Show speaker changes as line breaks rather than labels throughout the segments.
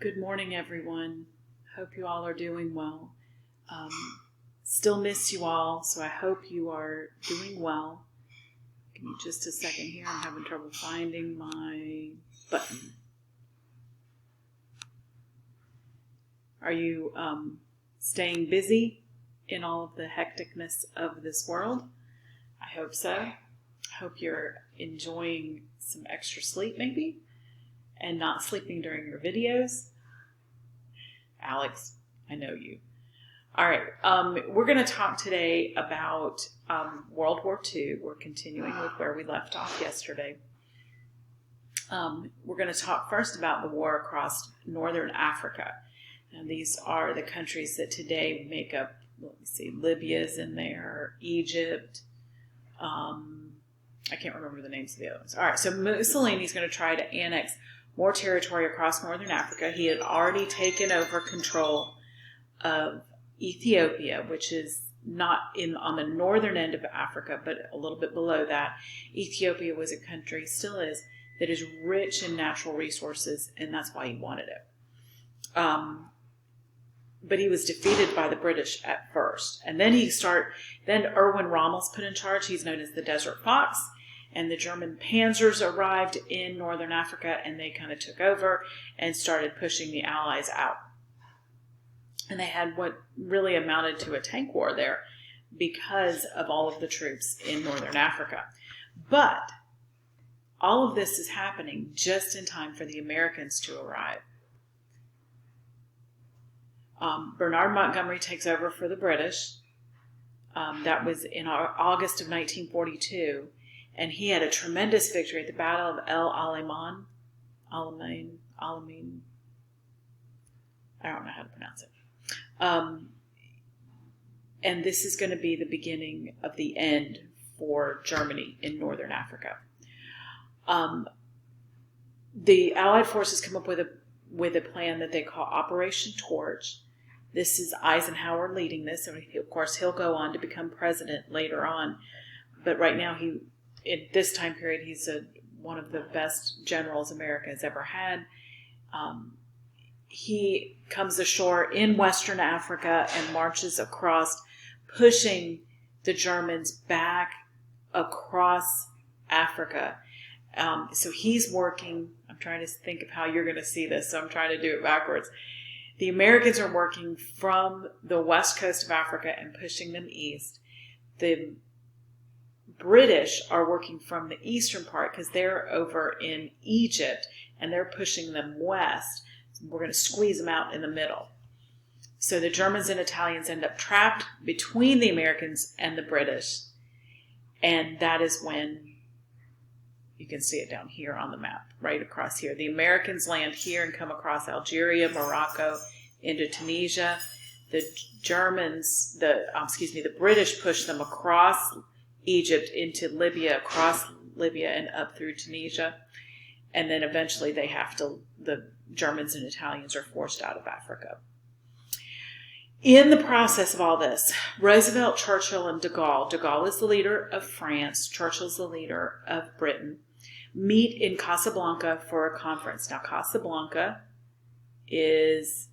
Good morning, everyone. Hope you all are doing well. Still miss you all, so I hope you are doing well. Give me just a second here. I'm having trouble finding my button. Are you staying busy in all of the hecticness of this world? I hope so. I hope you're enjoying some extra sleep, maybe, and not sleeping during your videos. Alex, I know you. All right, we're going to talk today about World War II. We're continuing with where we left off yesterday. We're going to talk first about the war across northern Africa. And these are the countries that today make up, let me see, Libya's in there, Egypt. I can't remember the names of the other ones. All right, so Mussolini's going to try to annex more territory across northern Africa. He had already taken over control of Ethiopia, which is not on the northern end of Africa, but a little bit below that. Ethiopia was a country, still is, that is rich in natural resources, and that's why he wanted it. But he was defeated by the British at first. And then Erwin Rommel's put in charge. He's known as the Desert Fox. And the German panzers arrived in northern Africa, and they kind of took over and started pushing the Allies out. And they had what really amounted to a tank war there because of all of the troops in northern Africa. But all of this is happening just in time for the Americans to arrive. Bernard Montgomery takes over for the British. That was in August of 1942. And he had a tremendous victory at the Battle of El Alamein. Alamein. I don't know how to pronounce it. And this is going to be the beginning of the end for Germany in northern Africa. The Allied forces come up with a plan that they call Operation Torch. This is Eisenhower leading this, and of course he'll go on to become president later on. But right now, in this time period, he's one of the best generals America has ever had. He comes ashore in Western Africa and marches across, pushing the Germans back across Africa. So he's working. I'm trying to think of how you're going to see this, so I'm trying to do it backwards. The Americans are working from the west coast of Africa and pushing them east. The British are working from the eastern part because they're over in Egypt and they're pushing them west. We're going to squeeze them out in the middle. So the Germans and Italians end up trapped between the Americans and the British. And that is when you can see it down here on the map, right across here. The Americans land here and come across Algeria, Morocco, into Tunisia. The British push them across Egypt into Libya, across Libya and up through Tunisia. And then eventually the Germans and Italians are forced out of Africa. In the process of all this, Roosevelt, Churchill, and de Gaulle is the leader of France, Churchill's the leader of Britain, meet in Casablanca for a conference. Now, Casablanca is,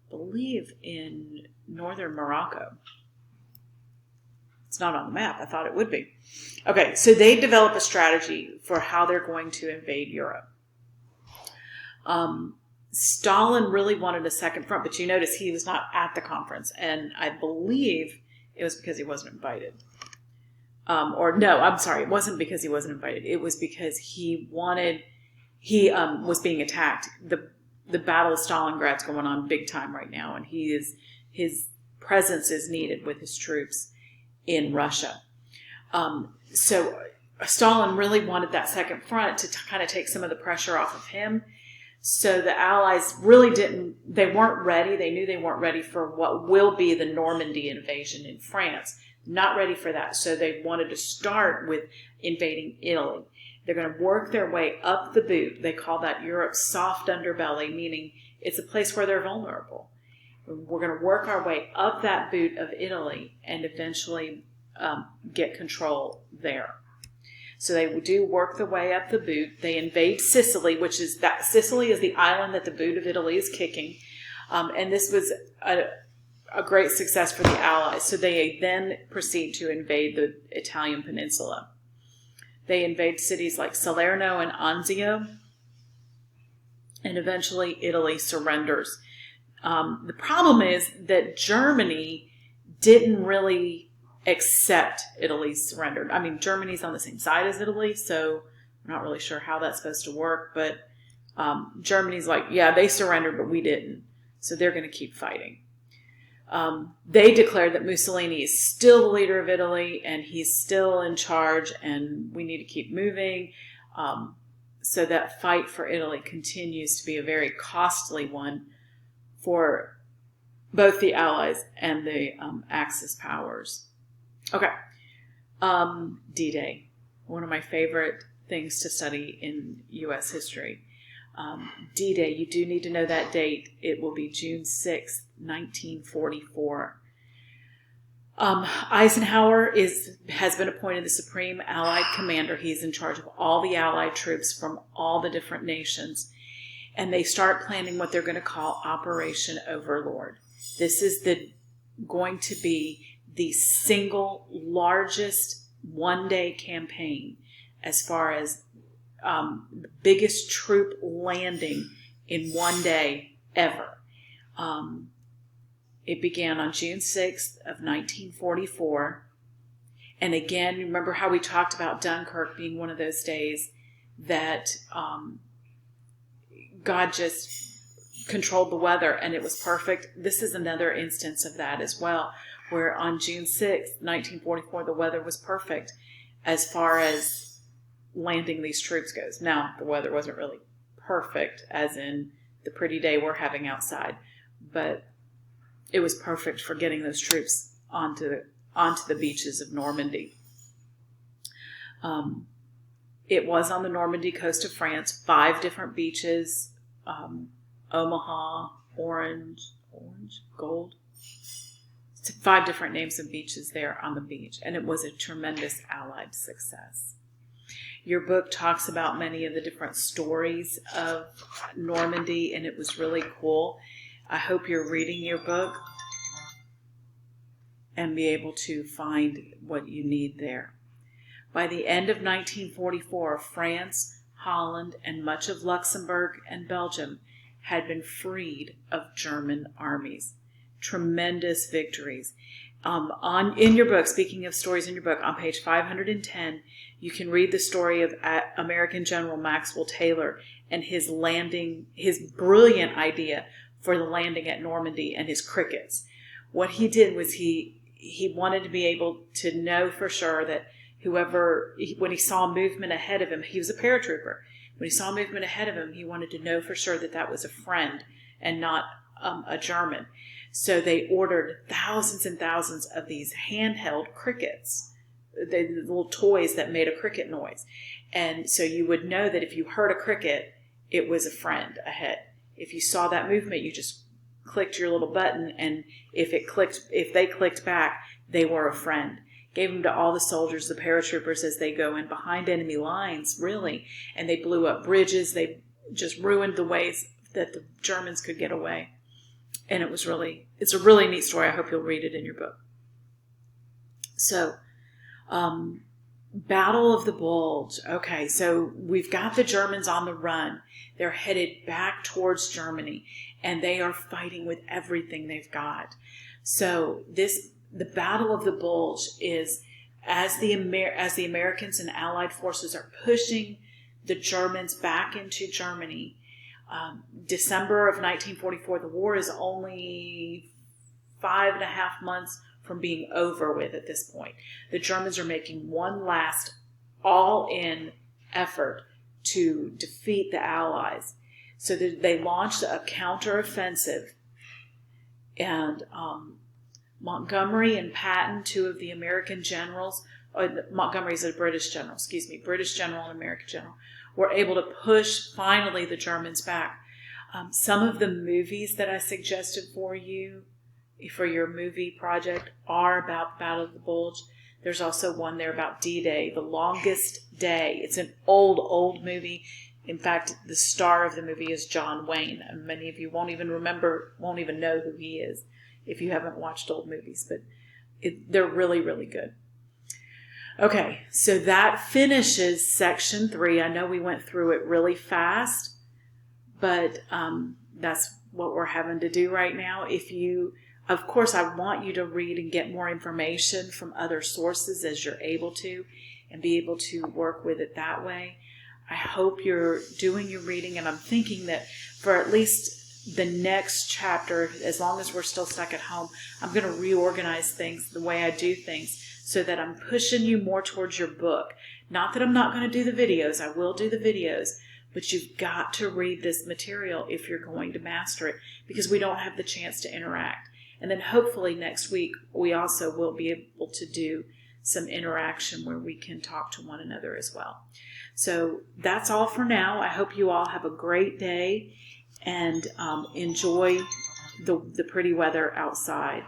I believe, in northern Morocco. It's not on the map. I thought it would be. Okay, so they develop a strategy for how they're going to invade Europe. Stalin really wanted a second front, but you notice he was not at the conference, and I believe it was because he wasn't invited. It wasn't because he wasn't invited. It was because he was being attacked. The Battle of Stalingrad's going on big time right now, and his presence is needed with his troops in Russia. So Stalin really wanted that second front to kind of take some of the pressure off of him. So the Allies really they weren't ready. They knew they weren't ready for what will be the Normandy invasion in France. Not ready for that. So they wanted to start with invading Italy. They're going to work their way up the boot. They call that Europe's soft underbelly, meaning it's a place where they're vulnerable. We're going to work our way up that boot of Italy and eventually get control there. So they do work their way up the boot. They invade Sicily, Sicily is the island that the boot of Italy is kicking. And this was a great success for the Allies. So they then proceed to invade the Italian peninsula. They invade cities like Salerno and Anzio, and eventually Italy surrenders. The problem is that Germany didn't really accept Italy's surrender. I mean, Germany's on the same side as Italy, so I'm not really sure how that's supposed to work, but Germany's like, yeah, they surrendered, but we didn't. So they're going to keep fighting. They declared that Mussolini is still the leader of Italy and he's still in charge and we need to keep moving. So that fight for Italy continues to be a very costly one for both the Allies and the Axis powers. Okay. D-Day, one of my favorite things to study in U.S. history. D-Day, you do need to know that date. It will be June 6th, 1944. Eisenhower has been appointed the Supreme Allied Commander. He's in charge of all the Allied troops from all the different nations. And they start planning what they're going to call Operation Overlord. This is going to be the single largest one-day campaign as far as the biggest troop landing in one day ever. It began on June 6th of 1944. And again, remember how we talked about Dunkirk being one of those days that God just controlled the weather and it was perfect. This is another instance of that as well, where on June 6th, 1944, the weather was perfect as far as landing these troops goes. Now, the weather wasn't really perfect, as in the pretty day we're having outside, but it was perfect for getting those troops onto the beaches of Normandy. It was on the Normandy coast of France, 5 different beaches, Omaha, Orange, Gold. 5 different names of beaches there on the beach, and it was a tremendous Allied success. Your book talks about many of the different stories of Normandy, and it was really cool. I hope you're reading your book and be able to find what you need there. By the end of 1944, France, Holland, and much of Luxembourg and Belgium had been freed of German armies. Tremendous victories. In your book, speaking of stories in your book, on page 510, you can read the story of American General Maxwell Taylor and his brilliant idea for the landing at Normandy and his crickets. What he did was he wanted to be able to know for sure that when he saw movement ahead of him, he was a paratrooper. When he saw movement ahead of him, he wanted to know for sure that that was a friend and not a German. So they ordered thousands and thousands of these handheld crickets, the little toys that made a cricket noise. And so you would know that if you heard a cricket, it was a friend ahead. If you saw that movement, you just clicked your little button, and if they clicked back, they were a friend. Gave them to all the soldiers, the paratroopers, as they go in behind enemy lines, really. And they blew up bridges. They just ruined the ways that the Germans could get away. And it's a really neat story. I hope you'll read it in your book. So, Battle of the Bulge. Okay, so we've got the Germans on the run. They're headed back towards Germany, and they are fighting with everything they've got. So the Battle of the Bulge is as the Americans and Allied forces are pushing the Germans back into Germany. December of 1944, the war is only 5.5 months from being over with at this point. The Germans are making one last all-in effort to defeat the Allies. So they launched a counteroffensive, and Montgomery and Patton, 2 of the American generals, Montgomery is a British general, British general and American general, were able to push finally the Germans back. Some of the movies that I suggested for you for your movie project are about the Battle of the Bulge. There's also one there about D-Day, The Longest Day. It's an old movie. In fact, the star of the movie is John Wayne. And many of you won't even know who he is if you haven't watched old movies. But they're really, really good. Okay, so that finishes section 3. I know we went through it really fast, but that's what we're having to do right now. Of course, I want you to read and get more information from other sources as you're able to, and be able to work with it that way. I hope you're doing your reading, and I'm thinking that for at least the next chapter, as long as we're still stuck at home, I'm going to reorganize things the way I do things so that I'm pushing you more towards your book. Not that I'm not going to do the videos. I will do the videos. But you've got to read this material if you're going to master it, because we don't have the chance to interact. And then hopefully next week, we also will be able to do some interaction where we can talk to one another as well. So that's all for now. I hope you all have a great day and enjoy the pretty weather outside.